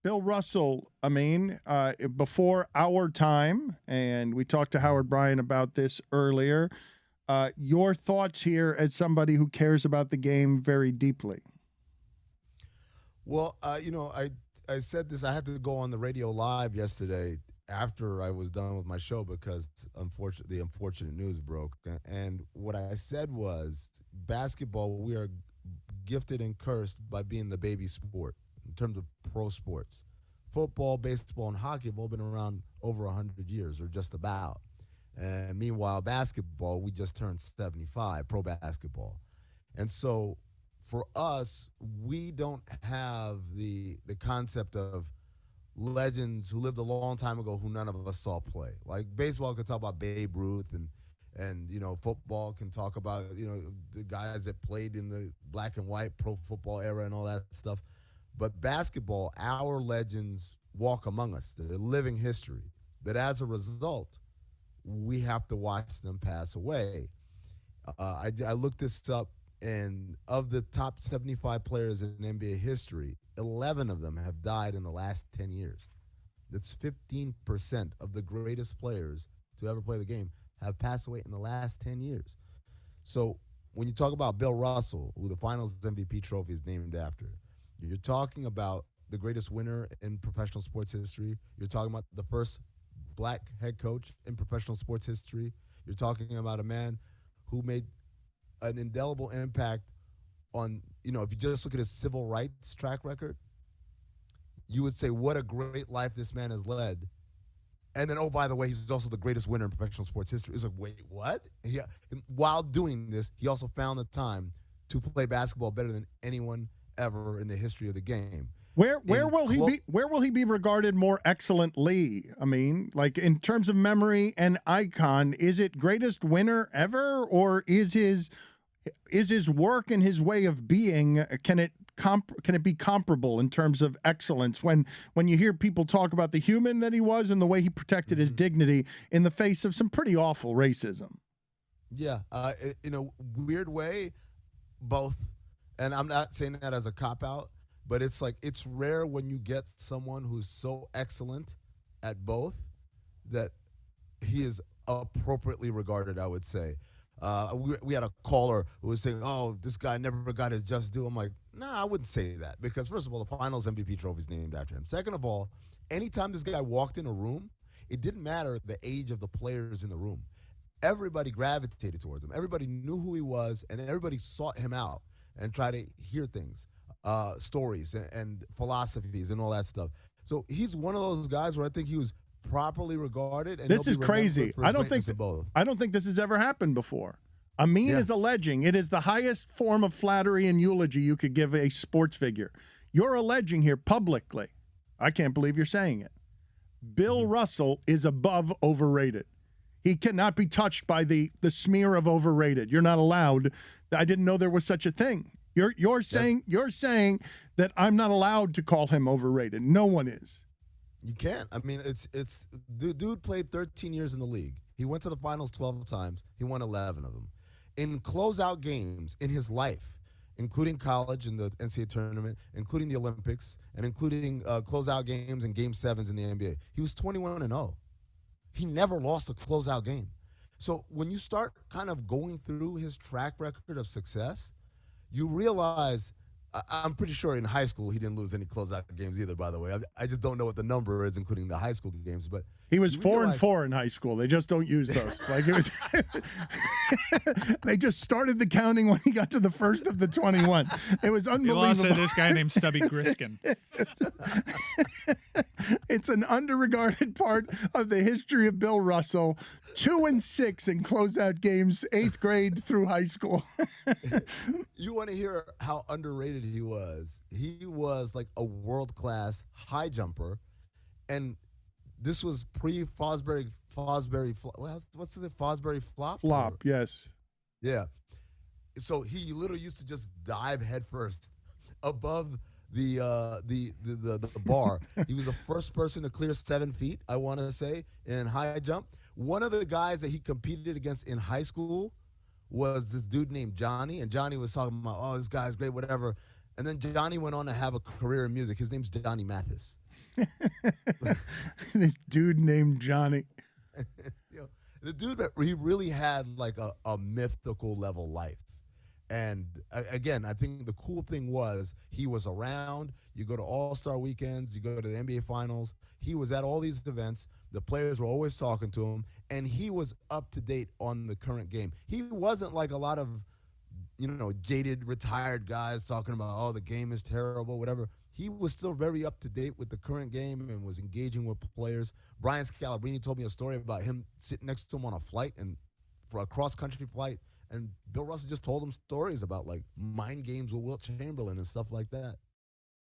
Bill Russell, Amin, before our time, and we talked to Howard Bryan about this earlier. Your thoughts here as somebody who cares about the game very deeply. Well, I said this. I had to go on the radio live yesterday after I was done with my show because the unfortunate news broke. And what I said was, basketball, we are gifted and cursed by being the baby sport in terms of pro sports. Football, baseball, and hockey have all been around over 100 years or just about. And meanwhile, basketball, we just turned 75, pro basketball. And so for us, we don't have the concept of legends who lived a long time ago who none of us saw play. Like baseball can talk about Babe Ruth and football can talk about, the guys that played in the black and white pro football era and all that stuff. But basketball, our legends walk among us. They're living history. But as a result, we have to watch them pass away. I looked this up, and of the top 75 players in NBA history, 11 of them have died in the last 10 years. That's 15% of the greatest players to ever play the game have passed away in the last 10 years. So when you talk about Bill Russell, who the Finals MVP trophy is named after, you're talking about the greatest winner in professional sports history. You're talking about the first black head coach in professional sports history. You're talking about a man who made an indelible impact on, if you just look at his civil rights track record, you would say, what a great life this man has led. And then, oh, by the way, he's also the greatest winner in professional sports history. It's like, wait, what? While doing this, he also found the time to play basketball better than anyone ever in the history of the game. Where will he be regarded more excellently? I mean, like in terms of memory and icon, is it greatest winner ever, or is his work and his way of being, can it be comparable in terms of excellence when you hear people talk about the human that he was and the way he protected his dignity in the face of some pretty awful racism? Yeah, in a weird way, both. And I'm not saying that as a cop-out, but it's like it's rare when you get someone who's so excellent at both that he is appropriately regarded, I would say. We had a caller who was saying, oh, this guy never got his just due. I'm like, nah, I wouldn't say that because, first of all, the Finals MVP trophy is named after him. Second of all, anytime this guy walked in a room, it didn't matter the age of the players in the room. Everybody gravitated towards him. Everybody knew who he was, and everybody sought him out and tried to hear things. Stories and philosophies and all that stuff. So he's one of those guys where I think he was properly regarded. And this is crazy. I don't think this has ever happened before. Amin is alleging it is the highest form of flattery and eulogy you could give a sports figure. You're alleging here publicly. I can't believe you're saying it. Bill Russell is above overrated. He cannot be touched by the smear of overrated. You're not allowed. I didn't know there was such a thing. You're saying that I'm not allowed to call him overrated. No one is. You can't. I mean, it's dude played 13 years in the league. He went to the finals 12 times. He won 11 of them. In closeout games in his life, including college and the NCAA tournament, including the Olympics, and including closeout games and game sevens in the NBA, he was 21-0. He never lost a closeout game. So when you start kind of going through his track record of success, you realize, I'm pretty sure in high school he didn't lose any closeout games either, by the way. I just don't know what the number is, including the high school games. But he was 4-4 in high school. They just don't use those. Like it was, they just started the counting when he got to the first of the 21. It was unbelievable. You lost to this guy named Stubby Griskin. It's an underregarded part of the history of Bill Russell. 2-6 in closeout games, 8th grade through high school. You want to hear how underrated he was? He was like a world-class high jumper, and this was pre-Fosbury. What's the Fosbury flop? Flop, yes. Yeah. So he literally used to just dive headfirst above the bar. He was the first person to clear 7 feet, I want to say, in high jump. One of the guys that he competed against in high school was this dude named Johnny, and Johnny was talking about, oh, this guy's great, whatever. And then Johnny went on to have a career in music. His name's Johnny Mathis. This dude named Johnny. You know, the dude, he really had like a mythical level life. And again, I think the cool thing was he was around. You go to All-Star weekends, you go to the NBA Finals. He was at all these events. The players were always talking to him, and he was up to date on the current game. He wasn't like a lot of, jaded, retired guys talking about, oh, the game is terrible, whatever. He was still very up to date with the current game and was engaging with players. Brian Scalabrine told me a story about him sitting next to him on a flight and for a cross-country flight. And Bill Russell just told him stories about, like, mind games with Wilt Chamberlain and stuff like that.